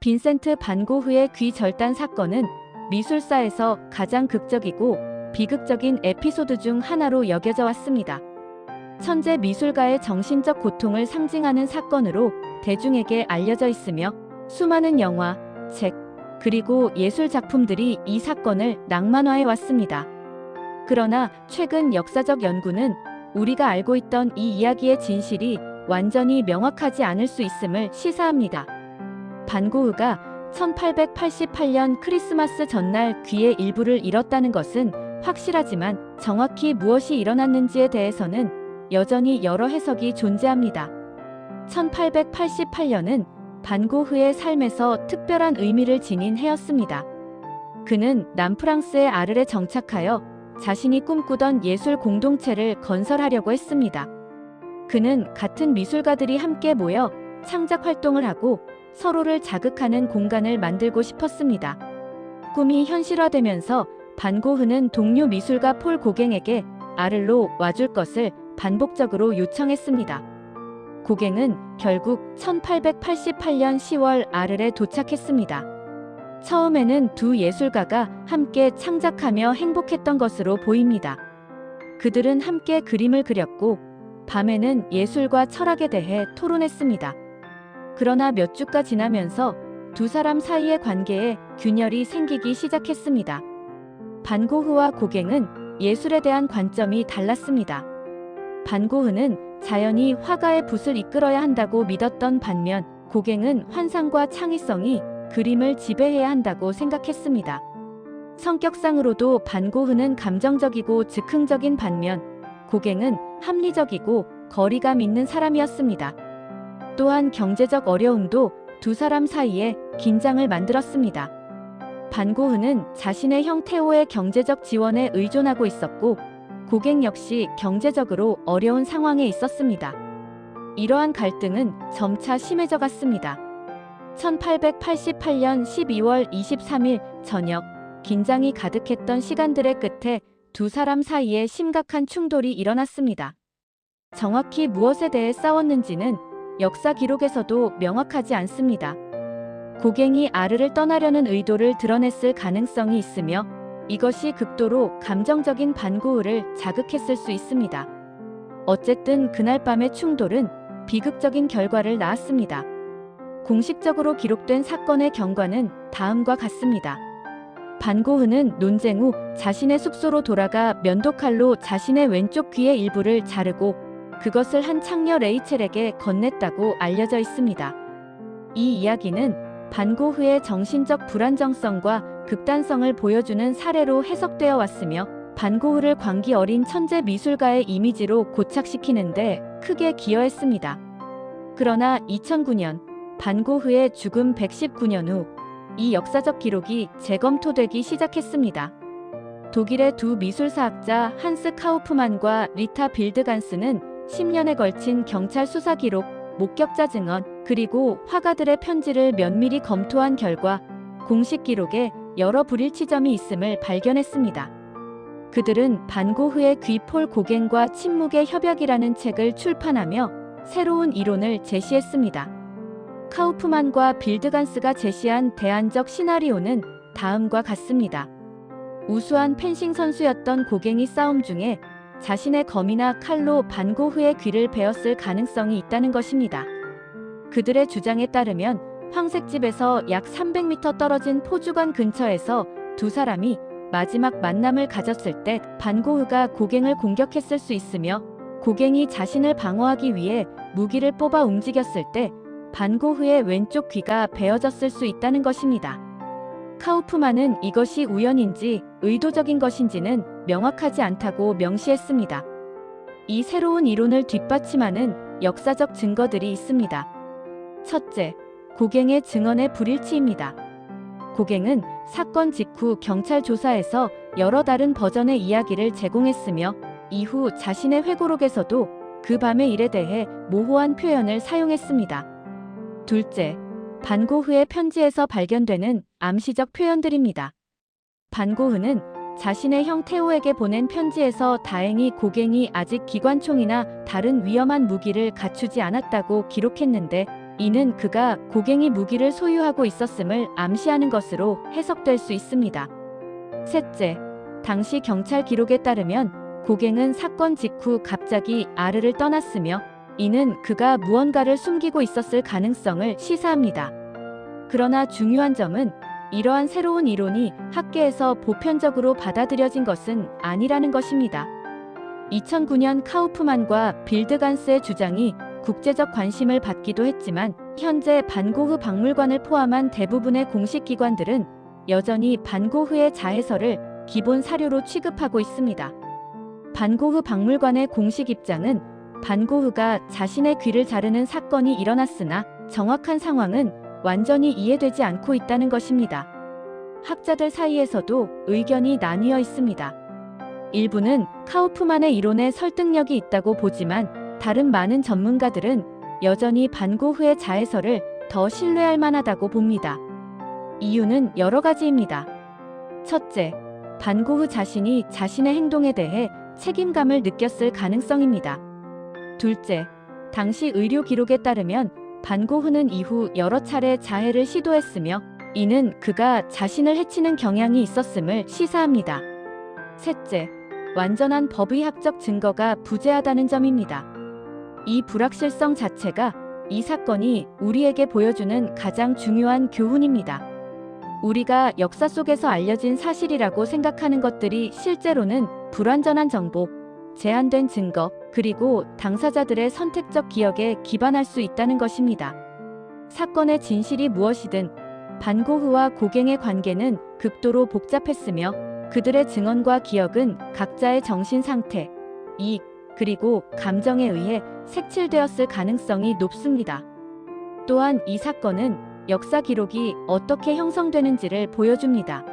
빈센트 반 고흐의 귀 절단 사건은 미술사에서 가장 극적이고 비극적인 에피소드 중 하나로 여겨져 왔습니다. 천재 미술가의 정신적 고통을 상징하는 사건으로 대중에게 알려져 있으며 수많은 영화, 책, 그리고 예술 작품들이 이 사건을 낭만화해 왔습니다. 그러나 최근 역사적 연구는 우리가 알고 있던 이 이야기의 진실이 완전히 명확하지 않을 수 있음을 시사합니다. 반 고흐가 1888년 크리스마스 전날 귀의 일부를 잃었다는 것은 확실하지만 정확히 무엇이 일어났는지에 대해서는 여전히 여러 해석이 존재합니다. 1888년은 반 고흐의 삶에서 특별한 의미를 지닌 해였습니다. 그는 남프랑스의 아르에 정착하여 자신이 꿈꾸던 예술 공동체를 건설하려고 했습니다. 그는 같은 미술가들이 함께 모여 창작 활동을 하고 서로를 자극하는 공간을 만들고 싶었습니다. 꿈이 현실화되면서 반 고흐는 동료 미술가 폴 고갱에게 아르로 와줄 것을 반복적으로 요청했습니다. 고갱은 결국 1888년 10월 아르에 도착했습니다. 처음에는 두 예술가가 함께 창작하며 행복했던 것으로 보입니다. 그들은 함께 그림을 그렸고 밤에는 예술과 철학에 대해 토론했습니다. 그러나 몇 주가 지나면서 두 사람 사이의 관계에 균열이 생기기 시작했습니다. 반 고흐와 고갱은 예술에 대한 관점이 달랐습니다. 반 고흐는 자연이 화가의 붓을 이끌어야 한다고 믿었던 반면 고갱은 환상과 창의성이 그림을 지배해야 한다고 생각했습니다. 성격상으로도 반 고흐는 감정적이고 즉흥적인 반면 고갱은 합리적이고 거리감 있는 사람이었습니다. 또한 경제적 어려움도 두 사람 사이에 긴장을 만들었습니다. 반 고흐는 자신의 형 테오의 경제적 지원에 의존하고 있었고 고갱 역시 경제적으로 어려운 상황에 있었습니다. 이러한 갈등은 점차 심해져 갔습니다. 1888년 12월 23일 저녁, 긴장이 가득했던 시간들의 끝에 두 사람 사이에 심각한 충돌이 일어났습니다. 정확히 무엇에 대해 싸웠는지는 역사 기록에서도 명확하지 않습니다. 고갱이 아르를 떠나려는 의도를 드러냈을 가능성이 있으며 이것이 극도로 감정적인 반 고흐를 자극했을 수 있습니다. 어쨌든 그날 밤의 충돌은 비극적인 결과를 낳았습니다. 공식적으로 기록된 사건의 경과는 다음과 같습니다. 반 고흐는 논쟁 후 자신의 숙소로 돌아가 면도칼로 자신의 왼쪽 귀의 일부를 자르고 그것을 한 창녀 레이첼에게 건넸다고 알려져 있습니다. 이 이야기는 반 고흐의 정신적 불안정성과 극단성을 보여주는 사례로 해석되어 왔으며 반 고흐를 광기 어린 천재 미술가의 이미지로 고착시키는데 크게 기여했습니다. 그러나 2009년 반 고흐의 죽음 119년 후 이 역사적 기록이 재검토되기 시작했습니다. 독일의 두 미술사학자 한스 카우프만과 리타 빌드간스는 10년에 걸친 경찰 수사 기록, 목격자 증언, 그리고 화가들의 편지를 면밀히 검토한 결과 공식 기록에 여러 불일치점이 있음을 발견했습니다. 그들은 반 고흐의 귀 폴 고갱과 침묵의 협약이라는 책을 출판하며 새로운 이론을 제시했습니다. 카우프만과 빌드간스가 제시한 대안적 시나리오는 다음과 같습니다. 우수한 펜싱 선수였던 고갱이 싸움 중에 자신의 검이나 칼로 반 고흐의 귀를 베었을 가능성이 있다는 것입니다. 그들의 주장에 따르면 황색집에서 약 300m 떨어진 포주관 근처에서 두 사람이 마지막 만남을 가졌을 때 반 고흐가 고갱을 공격했을 수 있으며 고갱이 자신을 방어하기 위해 무기를 뽑아 움직였을 때 반 고흐의 왼쪽 귀가 베어졌을 수 있다는 것입니다. 카우프만은 이것이 우연인지 의도적인 것인지는 명확하지 않다고 명시했습니다. 이 새로운 이론을 뒷받침하는 역사적 증거들이 있습니다. 첫째, 고갱의 증언의 불일치입니다. 고갱은 사건 직후 경찰 조사에서 여러 다른 버전의 이야기를 제공했으며 이후 자신의 회고록에서도 그 밤의 일에 대해 모호한 표현을 사용했습니다. 둘째, 반 고흐의 편지에서 발견되는 암시적 표현들입니다. 반 고흐는 자신의 형 테오에게 보낸 편지에서 다행히 고갱이 아직 기관총이나 다른 위험한 무기를 갖추지 않았다고 기록했는데 이는 그가 고갱이 무기를 소유하고 있었음을 암시하는 것으로 해석될 수 있습니다. 셋째, 당시 경찰 기록에 따르면 고갱은 사건 직후 갑자기 아르를 떠났으며 이는 그가 무언가를 숨기고 있었을 가능성을 시사합니다. 그러나 중요한 점은 이러한 새로운 이론이 학계에서 보편적으로 받아들여진 것은 아니라는 것입니다. 2009년 카우프만과 빌드간스의 주장이 국제적 관심을 받기도 했지만 현재 반고흐 박물관을 포함한 대부분의 공식 기관들은 여전히 반고흐의 자해설을 기본 사료로 취급하고 있습니다. 반고흐 박물관의 공식 입장은 반고흐가 자신의 귀를 자르는 사건이 일어났으나 정확한 상황은 완전히 이해되지 않고 있다는 것입니다. 학자들 사이에서도 의견이 나뉘어 있습니다. 일부는 카우프만의 이론에 설득력이 있다고 보지만 다른 많은 전문가들은 여전히 반고흐의 자해설을 더 신뢰할 만하다고 봅니다. 이유는 여러 가지입니다. 첫째, 반고흐 자신이 자신의 행동에 대해 책임감을 느꼈을 가능성입니다. 둘째, 당시 의료 기록에 따르면 반고흐는 이후 여러 차례 자해를 시도했으며 이는 그가 자신을 해치는 경향이 있었음을 시사합니다. 셋째, 완전한 법의학적 증거가 부재하다는 점입니다. 이 불확실성 자체가 이 사건이 우리에게 보여주는 가장 중요한 교훈입니다. 우리가 역사 속에서 알려진 사실이라고 생각하는 것들이 실제로는 불완전한 정보, 제한된 증거, 그리고 당사자들의 선택적 기억에 기반할 수 있다는 것입니다. 사건의 진실이 무엇이든 반고흐와 고갱의 관계는 극도로 복잡했으며 그들의 증언과 기억은 각자의 정신 상태, 이익, 그리고 감정에 의해 색칠되었을 가능성이 높습니다. 또한 이 사건은 역사 기록이 어떻게 형성되는지를 보여줍니다.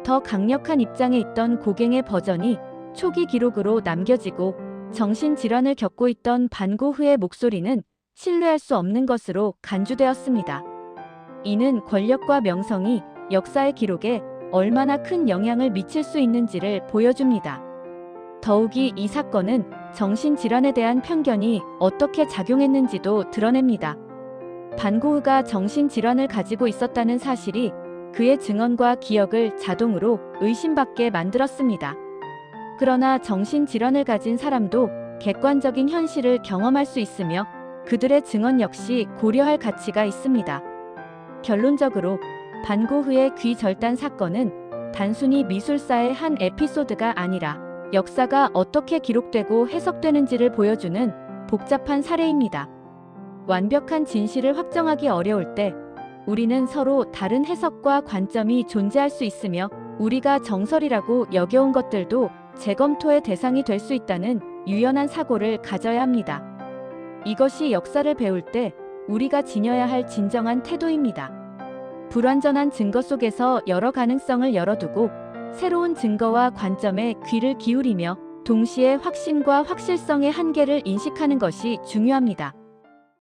더 강력한 입장에 있던 고갱의 버전이 초기 기록으로 남겨지고 정신질환을 겪고 있던 반고흐의 목소리는 신뢰할 수 없는 것으로 간주되었습니다. 이는 권력과 명성이 역사의 기록에 얼마나 큰 영향을 미칠 수 있는지를 보여줍니다. 더욱이 이 사건은 정신질환에 대한 편견이 어떻게 작용했는지도 드러냅니다. 반고흐가 정신질환을 가지고 있었다는 사실이 그의 증언과 기억을 자동으로 의심받게 만들었습니다. 그러나 정신질환을 가진 사람도 객관적인 현실을 경험할 수 있으며 그들의 증언 역시 고려할 가치가 있습니다. 결론적으로 반고흐의 귀 절단 사건은 단순히 미술사의 한 에피소드가 아니라 역사가 어떻게 기록되고 해석되는지를 보여주는 복잡한 사례입니다. 완벽한 진실을 확정하기 어려울 때 우리는 서로 다른 해석과 관점이 존재할 수 있으며 우리가 정설이라고 여겨온 것들도 재검토의 대상이 될 수 있다는 유연한 사고를 가져야 합니다. 이것이 역사를 배울 때 우리가 지녀야 할 진정한 태도입니다. 불완전한 증거 속에서 여러 가능성을 열어두고 새로운 증거와 관점에 귀를 기울이며 동시에 확신과 확실성의 한계를 인식하는 것이 중요합니다.